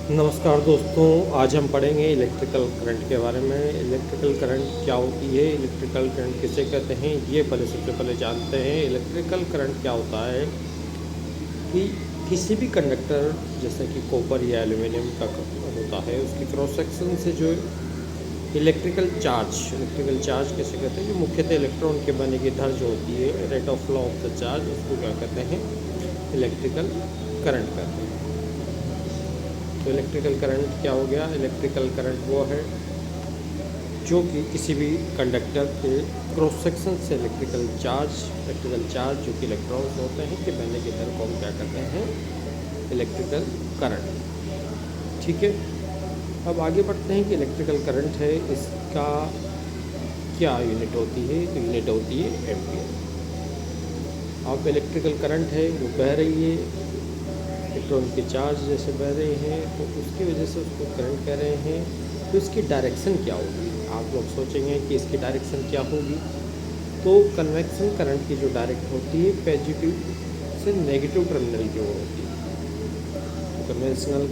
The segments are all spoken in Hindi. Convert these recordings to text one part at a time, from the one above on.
नमस्कार दोस्तों, आज हम पढ़ेंगे इलेक्ट्रिकल करंट के बारे में। इलेक्ट्रिकल करंट क्या होती है, इलेक्ट्रिकल करंट किसे कहते हैं, ये सबसे पहले जानते हैं। इलेक्ट्रिकल करंट क्या होता है कि किसी भी कंडक्टर जैसे कि कॉपर या एल्युमिनियम का होता है, उसकी क्रॉस सेक्शन से जो इलेक्ट्रिकल चार्ज कैसे कहते हैं, जो मुख्यतः इलेक्ट्रॉन के बनने की दर जो होती है, rate of flow of the charge, उसको क्या कहते हैं, इलेक्ट्रिकल करंट कहते हैं। तो इलेक्ट्रिकल करंट क्या हो गया? इलेक्ट्रिकल करंट वो है जो कि किसी भी कंडक्टर के क्रॉस सेक्शन से इलेक्ट्रिकल चार्ज जो कि इलेक्ट्रॉन्स होते हैं के बहने की दर को हम क्या कहते हैं, इलेक्ट्रिकल करंट। ठीक है, अब आगे बढ़ते हैं कि इलेक्ट्रिकल करंट है, इसका क्या यूनिट होती है? तो यूनिट होती है एम्पियर। अब इलेक्ट्रिकल करंट है वो बह रही है, इलेक्ट्रॉन के चार्ज जैसे बह रहे हैं, तो उसकी वजह से उसको करंट कह रहे हैं। तो इसकी डायरेक्शन क्या होगी? आप लोग सोचेंगे कि इसकी डायरेक्शन क्या होगी। तो कन्वेक्शन करंट की जो डायरेक्ट होती है पॉजिटिव से नेगेटिव टर्मिनल की ओर होती है। तो कन्वेंशनल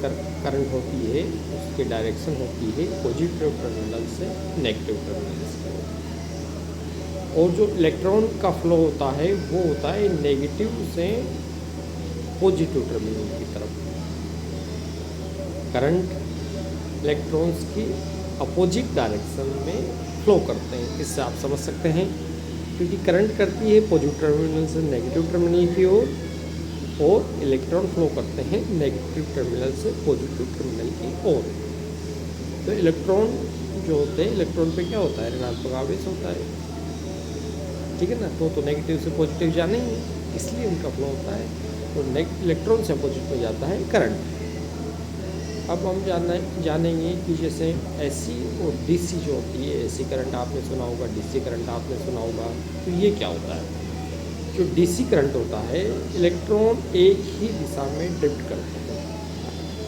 करंट होती है, उसकी डायरेक्शन होती है पॉजिटिव टर्मिनल से नेगेटिव टर्मिनल की ओर। और जो इलेक्ट्रॉन का फ्लो होता है वो होता है नेगेटिव से पॉजिटिव टर्मिनल की तरफ। करंट इलेक्ट्रॉन्स की अपोजिट डायरेक्शन में फ्लो करते हैं, इससे आप समझ सकते हैं, क्योंकि करंट करती है पॉजिटिव टर्मिनल से नेगेटिव टर्मिनल की ओर, और इलेक्ट्रॉन फ्लो करते हैं नेगेटिव टर्मिनल से पॉजिटिव टर्मिनल की ओर। तो इलेक्ट्रॉन जो होते हैं, इलेक्ट्रॉन पे क्या होता है, ऋणात्मक आवेश होता है, ठीक है ना। तो नेगेटिव से पॉजिटिव जाने ही, इसलिए उनका फ्लो होता है। तो इलेक्ट्रॉन से अपोजिट में जाता है करंट। अब हम जानेंगे कि जैसे एसी और डीसी जो होती है, एसी करंट आपने सुना होगा, डीसी करंट आपने सुना होगा। तो ये क्या होता है? जो डीसी करंट होता है, इलेक्ट्रॉन एक ही दिशा में ड्रिफ्ट करते हैं।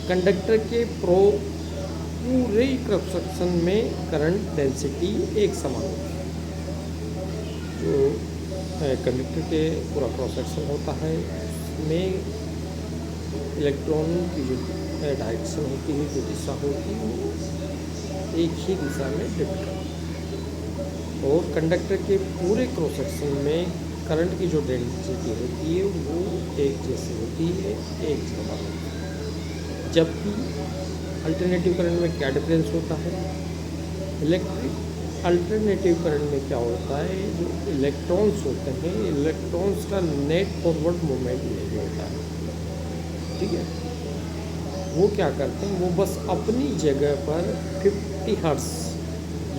कंडक्टर के पूरे क्रॉस सेक्शन में करंट डेंसिटी एक समान होती है। जो कंडक्टर के पूरा क्रॉस सेक्शन होता है, उसमें इलेक्ट्रॉन की जो डायरेक्शन होती है, जो दिशा होती है, वो एक ही दिशा में ड्रिफ्ट करती है। और कंडक्टर के पूरे क्रॉस सेक्शन में करंट की जो डेंसिटी होती है वो एक जैसी होती है, एक समान होती है। जबकि अल्टरनेटिव करंट में क्या डिफरेंस होता है? अल्टरनेटिव करंट में क्या होता है, जो इलेक्ट्रॉन्स होते हैं, इलेक्ट्रॉन्स का नेट फॉरवर्ड मूवमेंट नहीं होता है, ठीक है। वो क्या करते हैं, वो बस अपनी जगह पर 50 हर्ट्ज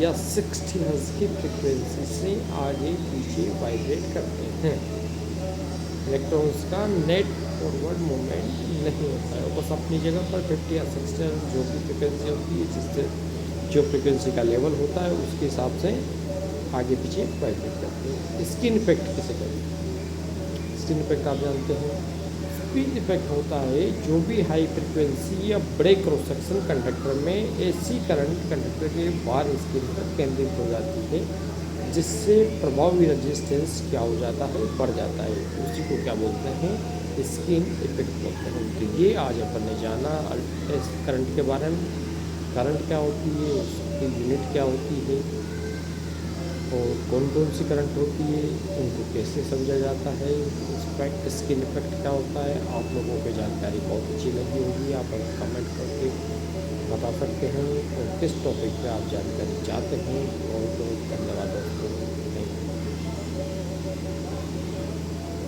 या 60 हर्ट्ज की फ्रिक्वेंसी से आगे पीछे वाइब्रेट करते हैं। इलेक्ट्रॉन्स का नेट फॉरवर्ड मूवमेंट नहीं होता है, वो बस अपनी जगह पर 50 या 60 हर्ट्ज जो भी फ्रिक्वेंसी होती है, जिससे जो फ्रिक्वेंसी का लेवल होता है उसके हिसाब से आगे पीछे वाइब्रेट करते हैं। स्किन इफेक्ट किसे कहते हैं? स्किन इफेक्ट आप जानते हैं, स्पीड इफेक्ट होता है जो भी हाई फ्रिक्वेंसी या बड़े क्रॉस सेक्शन कंडक्टर में एसी करंट कंडक्टर के बाहर स्किन पर केंद्रित हो जाती है, जिससे प्रभावी रेजिस्टेंस क्या हो जाता है, बढ़ जाता है। उसी को क्या बोलते हैं? स्किन इफेक्ट बोलते हैं। तो ये आज अपन ने जाना करंट के बारे में। करंट क्या होती है, उसकी यूनिट क्या होती है, और कौन कौन सी करंट होती है, उनको कैसे समझा जाता है, स्किन इफेक्ट क्या होता है। आप लोगों को जानकारी बहुत अच्छी लगी होगी, आप अगर कमेंट करके बता सकते हैं, और किस टॉपिक पे आप जानकारी चाहते हैं। बहुत बहुत धन्यवाद।